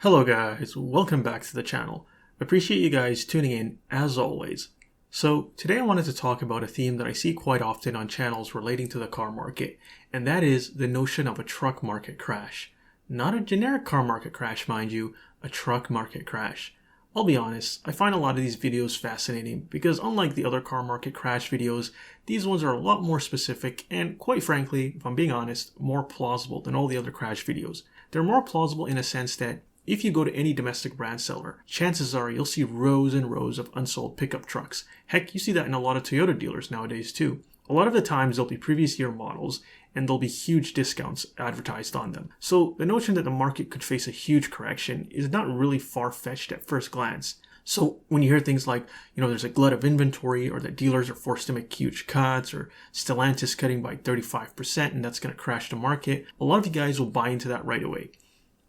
Hello guys, welcome back to the channel. Appreciate you guys tuning in as always. So today I wanted to talk about a theme that I see quite often on channels relating to the car market, and that is the notion of a truck market crash. Not a generic car market crash, mind you, a truck market crash. I'll be honest, I find a lot of these videos fascinating because unlike the other car market crash videos, these ones are a lot more specific and quite frankly, if I'm being honest, more plausible than all the other crash videos. They're more plausible in a sense that if you go to any domestic brand seller, chances are you'll see rows and rows of unsold pickup trucks. Heck, you see that in a lot of Toyota dealers nowadays too. A lot of the times there'll be previous year models and there'll be huge discounts advertised on them. So the notion that the market could face a huge correction is not really far-fetched at first glance. So when you hear things like, there's a glut of inventory or that dealers are forced to make huge cuts or Stellantis cutting by 35% and that's going to crash the market, a lot of you guys will buy into that right away.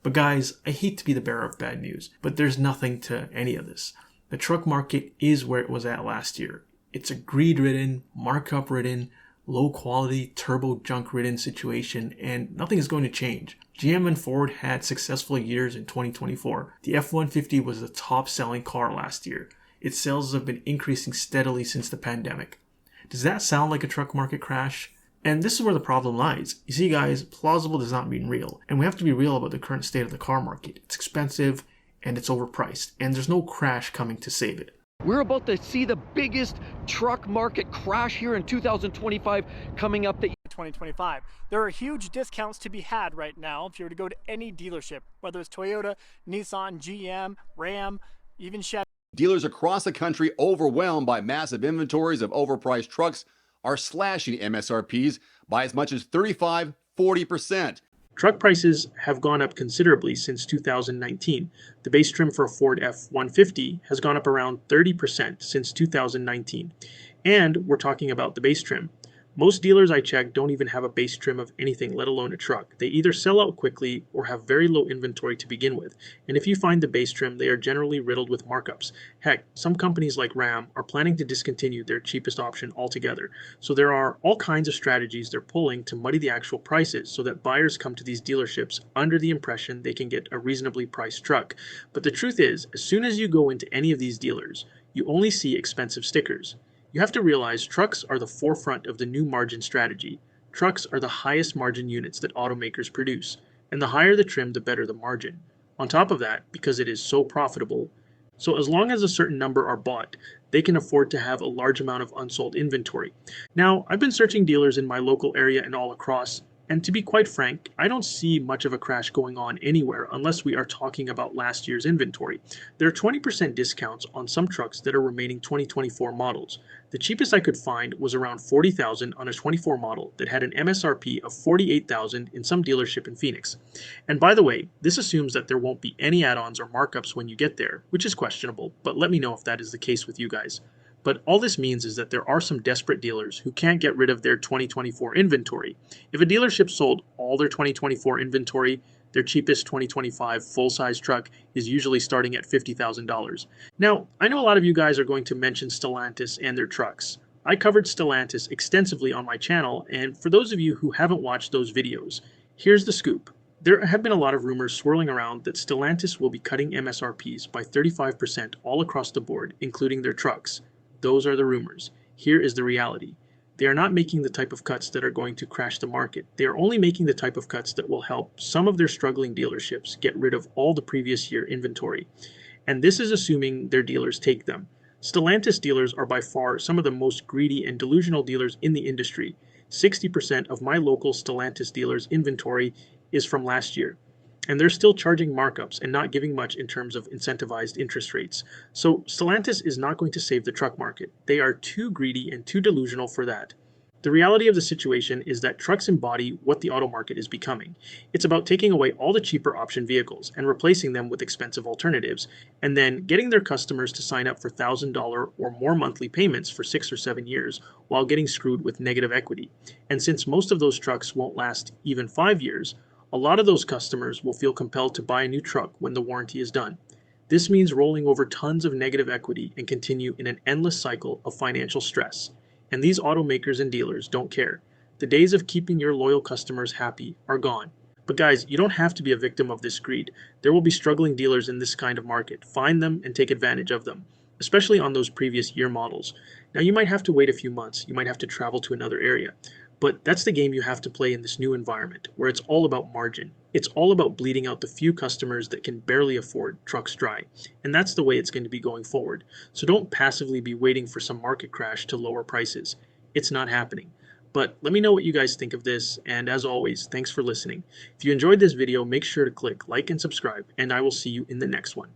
But guys, I hate to be the bearer of bad news, but there's nothing to any of this. The truck market is where it was at last year. It's a greed-ridden, markup-ridden, low-quality, turbo-junk-ridden situation, and nothing is going to change. GM and Ford had successful years in 2024. The F-150 was the top-selling car last year. Its sales have been increasing steadily since the pandemic. Does that sound like a truck market crash? And this is where the problem lies. You see guys, plausible does not mean real. And we have to be real about the current state of the car market. It's expensive and it's overpriced. And there's no crash coming to save it. We're about to see the biggest truck market crash here in 2025 coming up. 2025. There are huge discounts to be had right now if you were to go to any dealership, whether it's Toyota, Nissan, GM, Ram, even Chevy. Dealers across the country overwhelmed by massive inventories of overpriced trucks are slashing MSRPs by as much as 35–40%. Truck prices have gone up considerably since 2019. The base trim for a Ford F-150 has gone up around 30% since 2019. And we're talking about the base trim. Most dealers I check don't even have a base trim of anything, let alone a truck. They either sell out quickly or have very low inventory to begin with. And if you find the base trim, they are generally riddled with markups. Heck, some companies like Ram are planning to discontinue their cheapest option altogether. So there are all kinds of strategies they're pulling to muddy the actual prices so that buyers come to these dealerships under the impression they can get a reasonably priced truck. But the truth is, as soon as you go into any of these dealers, you only see expensive stickers. You have to realize trucks are the forefront of the new margin strategy. Trucks are the highest margin units that automakers produce, and the higher the trim, the better the margin. On top of that, because it is so profitable, so as long as a certain number are bought, they can afford to have a large amount of unsold inventory. Now, I've been searching dealers in my local area and all across, and to be quite frank, I don't see much of a crash going on anywhere unless we are talking about last year's inventory. There are 20% discounts on some trucks that are remaining 2024 models. The cheapest I could find was around $40,000 on a 24 model that had an MSRP of $48,000 in some dealership in Phoenix. And by the way, this assumes that there won't be any add-ons or markups when you get there, which is questionable, but let me know if that is the case with you guys. But all this means is that there are some desperate dealers who can't get rid of their 2024 inventory. If a dealership sold all their 2024 inventory, their cheapest 2025 full-size truck is usually starting at $50,000. Now, I know a lot of you guys are going to mention Stellantis and their trucks. I covered Stellantis extensively on my channel, and for those of you who haven't watched those videos, here's the scoop. There have been a lot of rumors swirling around that Stellantis will be cutting MSRPs by 35% all across the board, including their trucks. Those are the rumors. Here is the reality. They are not making the type of cuts that are going to crash the market. They are only making the type of cuts that will help some of their struggling dealerships get rid of all the previous year inventory. And this is assuming their dealers take them. Stellantis dealers are by far some of the most greedy and delusional dealers in the industry. 60% of my local Stellantis dealers' inventory is from last year. And they're still charging markups and not giving much in terms of incentivized interest rates. So Stellantis is not going to save the truck market. They are too greedy and too delusional for that. The reality of the situation is that trucks embody what the auto market is becoming. It's about taking away all the cheaper option vehicles and replacing them with expensive alternatives, and then getting their customers to sign up for $1,000 or more monthly payments for 6 or 7 years while getting screwed with negative equity. And since most of those trucks won't last even 5 years, a lot of those customers will feel compelled to buy a new truck when the warranty is done. This means rolling over tons of negative equity and continue in an endless cycle of financial stress. And these automakers and dealers don't care. The days of keeping your loyal customers happy are gone. But guys, you don't have to be a victim of this greed. There will be struggling dealers in this kind of market. Find them and take advantage of them, especially on those previous year models. Now you might have to wait a few months, you might have to travel to another area, but that's the game you have to play in this new environment, where it's all about margin. It's all about bleeding out the few customers that can barely afford trucks dry, and that's the way it's going to be going forward. So don't passively be waiting for some market crash to lower prices. It's not happening. But let me know what you guys think of this, and as always, thanks for listening. If you enjoyed this video, make sure to click like and subscribe, and I will see you in the next one.